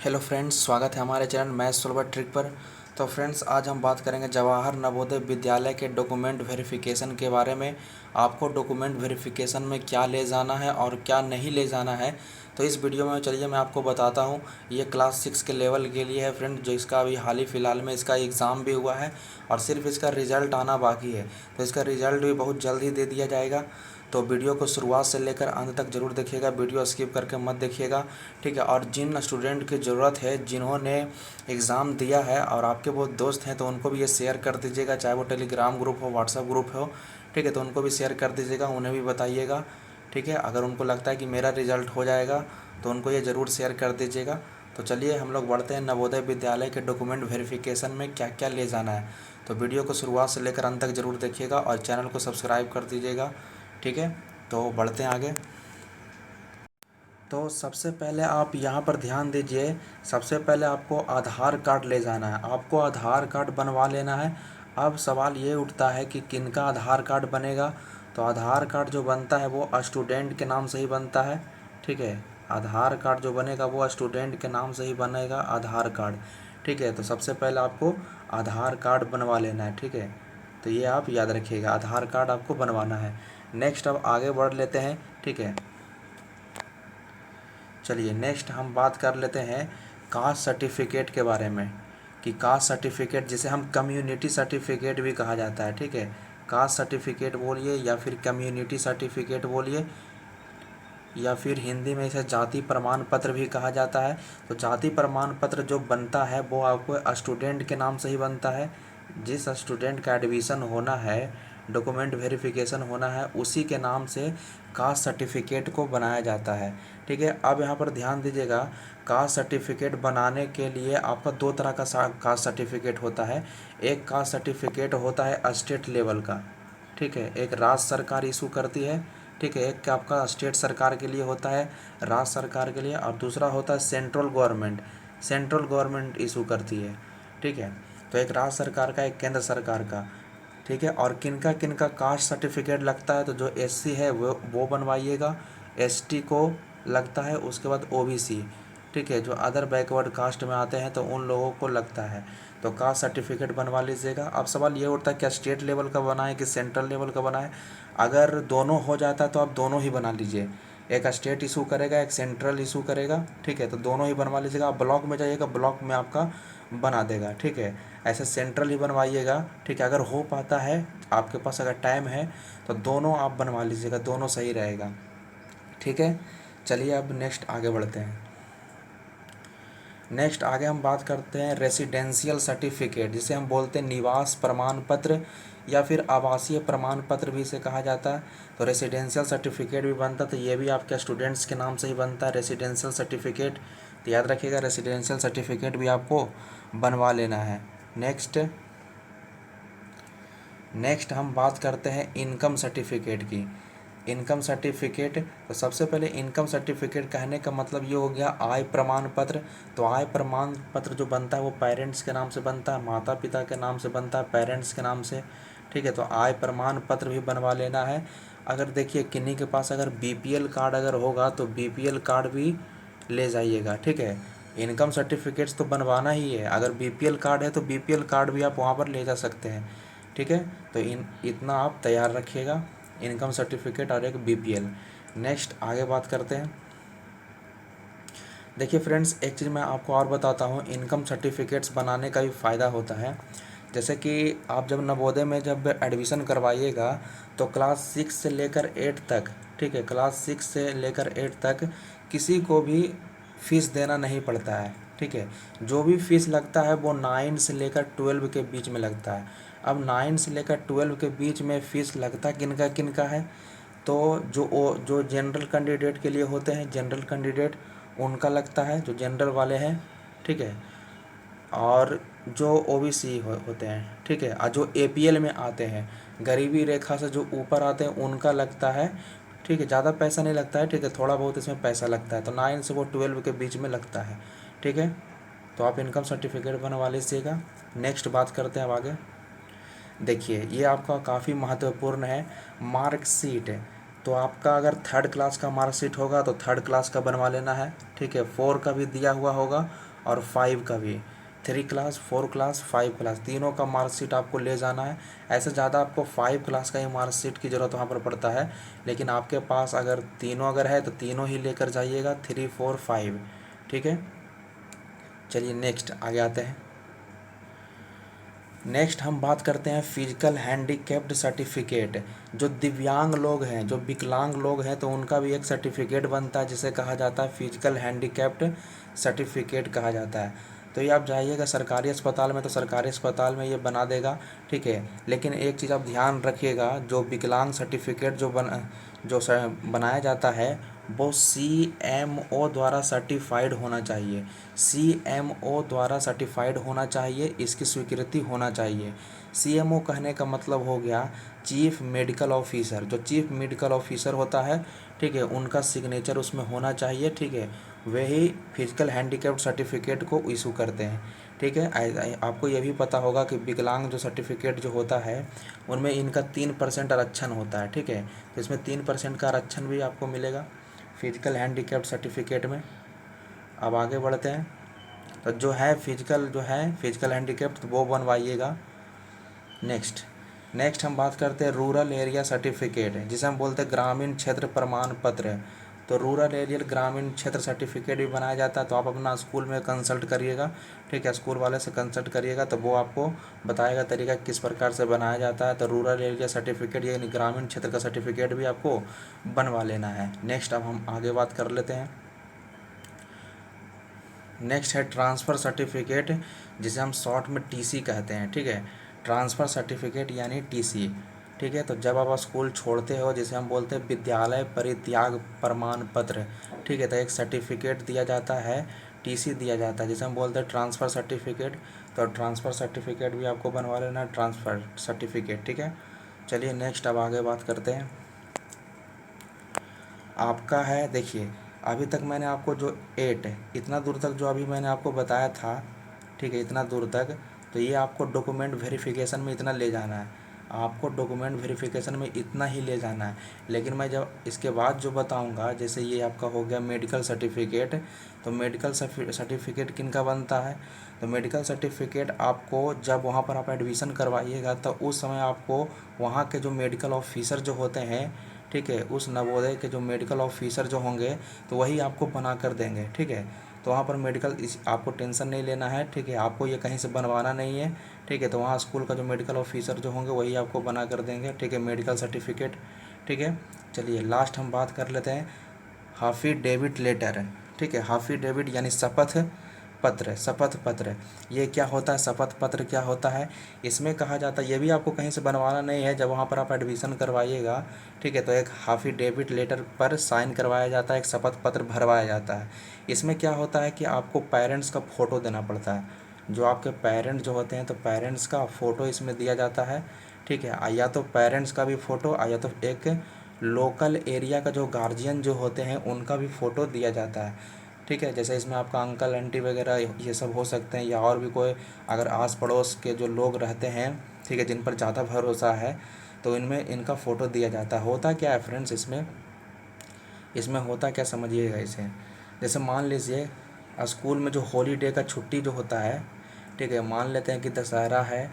Hello friends, स्वागत है हमारे चैनल मैथ सोल्वर ट्रिक पर। तो फ्रेंड्स, आज हम बात करेंगे जवाहर नवोदय विद्यालय के डॉक्यूमेंट वेरिफिकेशन के बारे में। आपको डॉक्यूमेंट वेरिफिकेशन में क्या ले जाना है और क्या नहीं ले जाना है, तो इस वीडियो में चलिए मैं आपको बताता हूँ। ये क्लास 6 के लेवल के लिए है फ्रेंड, जो इसका अभी हाल ही फ़िलहाल में इसका एग्ज़ाम भी हुआ है और सिर्फ इसका रिज़ल्ट आना बाकी है। तो इसका रिज़ल्ट भी बहुत जल्द ही दे दिया जाएगा। तो वीडियो को शुरुआत से लेकर अंत तक ज़रूर देखिएगा, वीडियो स्किप करके मत देखिएगा, ठीक है। और जिन स्टूडेंट की ज़रूरत है, जिन्होंने एग्ज़ाम दिया है और आपके बहुत दोस्त हैं, तो उनको भी ये शेयर कर दीजिएगा, चाहे वो टेलीग्राम ग्रुप हो, व्हाट्सएप ग्रुप हो, ठीक है। तो उनको भी शेयर कर दीजिएगा, उन्हें भी बताइएगा, ठीक है। अगर उनको लगता है कि मेरा रिज़ल्ट हो जाएगा तो उनको ये ज़रूर शेयर कर दीजिएगा। तो चलिए हम लोग बढ़ते हैं नवोदय विद्यालय के डॉक्यूमेंट वेरिफिकेशन में क्या क्या ले जाना है। तो वीडियो को शुरुआत से लेकर अंत तक ज़रूर देखिएगा और चैनल को सब्सक्राइब कर दीजिएगा, ठीक है। तो बढ़ते हैं आगे। तो सबसे पहले आप यहाँ पर ध्यान दीजिए, सबसे पहले आपको आधार कार्ड ले जाना है, आपको आधार कार्ड बनवा लेना है। अब सवाल ये उठता है कि किनका आधार कार्ड बनेगा। तो आधार कार्ड जो बनता है वो स्टूडेंट के नाम से ही बनता है, ठीक है। आधार कार्ड जो बनेगा वो स्टूडेंट के नाम से ही बनेगा आधार कार्ड, ठीक है। तो सबसे पहले आपको आधार कार्ड बनवा लेना है, ठीक है। तो ये आप याद रखिएगा, आधार कार्ड आपको बनवाना है। नेक्स्ट अब आगे बढ़ लेते हैं, ठीक है। चलिए नेक्स्ट हम बात कर लेते हैं कास्ट सर्टिफिकेट के बारे में, कि कास्ट सर्टिफिकेट जिसे हम कम्युनिटी सर्टिफिकेट भी कहा जाता है, ठीक है। कास्ट सर्टिफिकेट बोलिए या फिर कम्युनिटी सर्टिफिकेट बोलिए, या फिर हिंदी में इसे जाति प्रमाण पत्र भी कहा जाता है। तो जाति प्रमाण पत्र जो बनता है वो आपको स्टूडेंट के नाम से ही बनता है। जिस स्टूडेंट का एडमिशन होना है, डॉक्यूमेंट वेरिफिकेशन होना है, उसी के नाम से कास्ट सर्टिफिकेट को बनाया जाता है, ठीक है। अब यहाँ पर ध्यान दीजिएगा, कास्ट सर्टिफिकेट बनाने के लिए आपका दो तरह का कास्ट सर्टिफिकेट होता है। एक कास्ट सर्टिफिकेट होता है स्टेट लेवल का, ठीक है, एक राज्य सरकार इशू करती है, ठीक है। एक आपका स्टेट सरकार के लिए होता है, राज्य सरकार के लिए, और दूसरा होता है सेंट्रल गवर्नमेंट इशू करती है, ठीक है। तो एक राज्य सरकार का, एक केंद्र सरकार का, ठीक है। और किनका किनका कास्ट सर्टिफिकेट लगता है, तो जो एससी है वो बनवाइएगा, एसटी को लगता है, उसके बाद ओबीसी, ठीक है। जो अदर बैकवर्ड कास्ट में आते हैं तो उन लोगों को लगता है। तो कास्ट सर्टिफिकेट बनवा लीजिएगा। अब सवाल ये उठता है क्या स्टेट लेवल का बनाए कि सेंट्रल लेवल का बनाए। अगर दोनों हो जाता है तो आप दोनों ही बना लीजिए, एक स्टेट इशू करेगा, एक सेंट्रल इशू करेगा, ठीक है। तो दोनों ही बनवा लीजिएगा। आप ब्लॉक में जाइएगा, ब्लॉक में आपका बना देगा, ठीक है। ऐसे सेंट्रल ही बनवाइएगा, ठीक है। अगर हो पाता है, आपके पास अगर टाइम है, तो दोनों आप बनवा लीजिएगा, दोनों सही रहेगा, ठीक है। चलिए अब नेक्स्ट आगे बढ़ते हैं। नेक्स्ट आगे हम बात करते हैं रेसिडेंशियल सर्टिफिकेट, जिसे हम बोलते हैं निवास प्रमाण पत्र या फिर आवासीय प्रमाण पत्र भी इसे कहा जाता है। तो रेसिडेंशियल सर्टिफिकेट भी बनता है, तो ये भी आपके स्टूडेंट्स के नाम से ही बनता है रेसिडेंशियल सर्टिफिकेट। तो याद रखिएगा, रेसिडेंशियल सर्टिफिकेट भी आपको बनवा लेना है। नेक्स्ट हम बात करते हैं इनकम सर्टिफिकेट की। इनकम सर्टिफिकेट, तो सबसे पहले इनकम सर्टिफिकेट कहने का मतलब ये हो गया आय प्रमाण पत्र। तो आय प्रमाण पत्र जो बनता है वो पेरेंट्स के नाम से बनता है, माता पिता के नाम से बनता है, पेरेंट्स के नाम से, ठीक है। तो आय प्रमाण पत्र भी बनवा लेना है। अगर देखिए किन्हीं के पास अगर बीपीएल कार्ड अगर होगा तो बीपीएल कार्ड भी ले जाइएगा, ठीक है। इनकम सर्टिफिकेट्स तो बनवाना ही है, अगर बीपीएल कार्ड है तो बीपीएल कार्ड भी आप वहाँ पर ले जा सकते हैं, ठीक है। तो इतना आप तैयार रखिएगा, इनकम सर्टिफिकेट और एक बीपीएल। नेक्स्ट आगे बात करते हैं। देखिए फ्रेंड्स, एक चीज़ मैं आपको और बताता हूँ, इनकम सर्टिफिकेट्स बनाने का भी फ़ायदा होता है। जैसे कि आप जब नवोदय में जब एडमिशन करवाइएगा तो क्लास 6 से लेकर 8 तक, ठीक है, क्लास 6 से लेकर 8 तक किसी को भी फीस देना नहीं पड़ता है, ठीक है। जो भी फीस लगता है वो 9 से लेकर 12 के बीच में लगता है। अब 9 से लेकर 12 के बीच में फ़ीस लगता किनका है, तो जो जनरल कैंडिडेट के लिए होते हैं, जनरल कैंडिडेट उनका लगता है, जो जनरल वाले हैं, ठीक है। और जो ओबीसी होते हैं, ठीक है, और जो एपीएल में आते हैं, गरीबी रेखा से जो ऊपर आते हैं, उनका लगता है, ठीक है। ज़्यादा पैसा नहीं लगता है, ठीक है, थोड़ा बहुत इसमें पैसा लगता है। तो 9 से वो 12 के बीच में लगता है, ठीक है। तो आप इनकम सर्टिफिकेट बनवा लीजिएगा। नेक्स्ट बात करते हैं अब आगे। देखिए ये आपका काफ़ी महत्वपूर्ण है, मार्कशीट है। तो आपका अगर थर्ड क्लास का मार्कशीट होगा तो थर्ड क्लास का बनवा लेना है, ठीक है। 4 का भी दिया हुआ होगा और 5 का भी, 3 क्लास, 4 क्लास, 5 क्लास, तीनों का मार्कशीट आपको ले जाना है। ऐसे ज़्यादा आपको 5 क्लास का ही मार्कशीट की ज़रूरत वहाँ पर पड़ता है, लेकिन आपके पास अगर तीनों अगर है तो तीनों ही लेकर जाइएगा, 3, 4, 5। ठीक है, चलिए नेक्स्ट आगे आते हैं। नेक्स्ट हम बात करते हैं फिजिकल हैंडीकैप्ड सर्टिफिकेट। जो दिव्यांग लोग हैं, जो विकलांग लोग हैं, तो उनका भी एक सर्टिफिकेट बनता है जिसे कहा जाता है फिजिकल हैंडीकैप्ड सर्टिफिकेट कहा जाता है। तो ये आप जाइएगा सरकारी अस्पताल में तो सरकारी अस्पताल में ये बना देगा, ठीक है। लेकिन एक चीज़ आप ध्यान रखिएगा, जो विकलांग सर्टिफिकेट जो बनाया जाता है वो CMO द्वारा सर्टिफाइड होना चाहिए। CMO द्वारा सर्टिफाइड होना चाहिए, इसकी स्वीकृति होना चाहिए। CMO कहने का मतलब हो गया चीफ मेडिकल ऑफिसर। जो चीफ मेडिकल ऑफिसर होता है, ठीक है, उनका सिग्नेचर उसमें होना चाहिए, ठीक है। वही फिजिकल हैंडीकैप्ड सर्टिफिकेट को इशू करते हैं, ठीक है। आपको ये भी पता होगा कि विकलांग जो सर्टिफिकेट जो होता है उनमें इनका 3% आरक्षण होता है, ठीक है। तो इसमें 3% का आरक्षण भी आपको मिलेगा फिजिकल हैंडीकैप्ड सर्टिफिकेट में। अब आगे बढ़ते हैं, तो जो है फिजिकल हैंडीकैप्ड तो वो बनवाइएगा। नेक्स्ट हम बात करते हैं रूरल एरिया सर्टिफिकेट, जिसे हम बोलते हैं ग्रामीण क्षेत्र प्रमाण पत्र। तो रूरल एरिया ग्रामीण क्षेत्र सर्टिफिकेट भी बनाया जाता है। तो आप अपना स्कूल में कंसल्ट करिएगा, ठीक है, स्कूल वाले से कंसल्ट करिएगा तो वो आपको बताएगा तरीका किस प्रकार से बनाया जाता है। तो रूरल एरिया सर्टिफिकेट यानी ग्रामीण क्षेत्र का सर्टिफिकेट भी आपको बनवा लेना है। नेक्स्ट अब हम आगे बात कर लेते हैं। नेक्स्ट है ट्रांसफ़र सर्टिफिकेट, जिसे हम शॉर्ट में TC कहते हैं, ठीक है। ट्रांसफ़र सर्टिफिकेट यानी TC, ठीक है। तो जब आप स्कूल छोड़ते हो, जिसे हम बोलते हैं विद्यालय परित्याग प्रमाण पत्र, ठीक है, तो एक सर्टिफिकेट दिया जाता है, TC दिया जाता है, जिसे हम बोलते हैं ट्रांसफ़र सर्टिफिकेट। तो ट्रांसफ़र सर्टिफिकेट भी आपको बनवा लेना है, ट्रांसफ़र सर्टिफिकेट, ठीक है। चलिए नेक्स्ट अब आगे बात करते हैं। आपका है, देखिए अभी तक मैंने आपको जो 8 इतना दूर तक जो अभी मैंने आपको बताया था, ठीक है, इतना दूर तक, तो ये आपको डॉक्यूमेंट वेरिफिकेशन में इतना ले जाना है, आपको डॉक्यूमेंट वेरिफिकेशन में इतना ही ले जाना है। लेकिन मैं जब इसके बाद जो बताऊंगा, जैसे ये आपका हो गया मेडिकल सर्टिफिकेट, तो मेडिकल सर्टिफिकेट किन का बनता है, तो मेडिकल सर्टिफिकेट आपको जब वहाँ पर आप एडमिशन करवाइएगा तो उस समय आपको वहाँ के जो मेडिकल ऑफिसर जो होते हैं, ठीक है, उस नवोदय के जो मेडिकल ऑफिसर जो होंगे तो वही आपको बना कर देंगे, ठीक है। तो वहाँ पर आपको टेंशन नहीं लेना है, ठीक है, आपको ये कहीं से बनवाना नहीं है, ठीक है। तो वहाँ स्कूल का जो मेडिकल ऑफिसर जो होंगे वही आपको बना कर देंगे, ठीक है, मेडिकल सर्टिफिकेट, ठीक है। चलिए लास्ट हम बात कर लेते हैं हाफिडेविट लेटर, ठीक है। हाफिडेविट यानी शपथ पत्र। ये क्या होता है, शपथ पत्र क्या होता है, इसमें कहा जाता है, ये भी आपको कहीं से बनवाना नहीं है, जब वहाँ पर आप एडमिशन करवाइएगा, ठीक है, तो एक हाफिडेविट लेटर पर साइन करवाया जाता है, एक शपथ पत्र भरवाया जाता है। इसमें क्या होता है कि आपको पेरेंट्स का फ़ोटो देना पड़ता है, जो आपके पेरेंट्स जो होते हैं तो पेरेंट्स का फ़ोटो इसमें दिया जाता है, ठीक है। या तो पेरेंट्स का भी फ़ोटो, या तो एक लोकल एरिया का जो गार्जियन जो होते हैं उनका भी फ़ोटो दिया जाता है, ठीक है। जैसे इसमें आपका अंकल आंटी वगैरह ये सब हो सकते हैं, या और भी कोई अगर आस पड़ोस के जो लोग रहते हैं, ठीक है, जिन पर ज़्यादा भरोसा है, तो इनमें इनका फ़ोटो दिया जाता है। होता क्या है फ्रेंड्स, इसमें होता क्या समझिएगा इसे। जैसे मान लीजिए स्कूल में जो हॉलीडे का छुट्टी जो होता है, ठीक है, मान लेते हैं कि दशहरा है,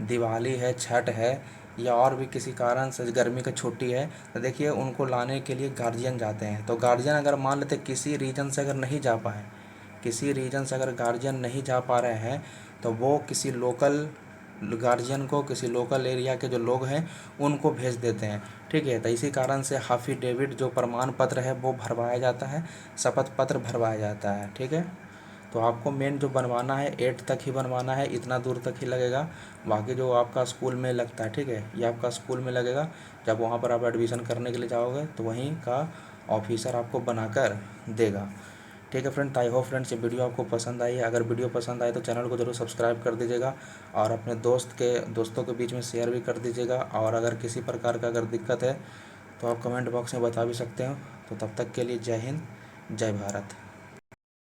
दिवाली है, छठ है, या और भी किसी कारण से गर्मी की छुट्टी है, तो देखिए उनको लाने के लिए गार्जियन जाते हैं। तो गार्जियन अगर मान लेते किसी रीज़न से अगर नहीं जा पाए, किसी रीज़न से अगर गार्जियन नहीं जा पा रहे हैं, तो वो किसी लोकल गार्जियन को, किसी लोकल एरिया के जो लोग हैं उनको भेज देते हैं, ठीक है। तो इसी कारण से हाफिडेविट जो प्रमाण पत्र है वो भरवाया जाता है, शपथ पत्र भरवाया जाता है, ठीक है। तो आपको मेन जो बनवाना है 8 तक ही बनवाना है, इतना दूर तक ही लगेगा। बाकी जो आपका स्कूल में लगता है, ठीक है, ये आपका स्कूल में लगेगा। जब वहाँ पर आप एडमिशन करने के लिए जाओगे तो वहीं का ऑफिसर आपको बनाकर देगा, ठीक है फ्रेंड। आई होप फ्रेंड्स ये वीडियो आपको पसंद आई है। अगर वीडियो पसंद आए तो चैनल को जरूर सब्सक्राइब कर दीजिएगा और अपने दोस्तों के बीच में शेयर भी कर दीजिएगा। और अगर किसी प्रकार का अगर दिक्कत है तो आप कमेंट बॉक्स में बता भी सकते हो। तो तब तक के लिए जय हिंद, जय भारत।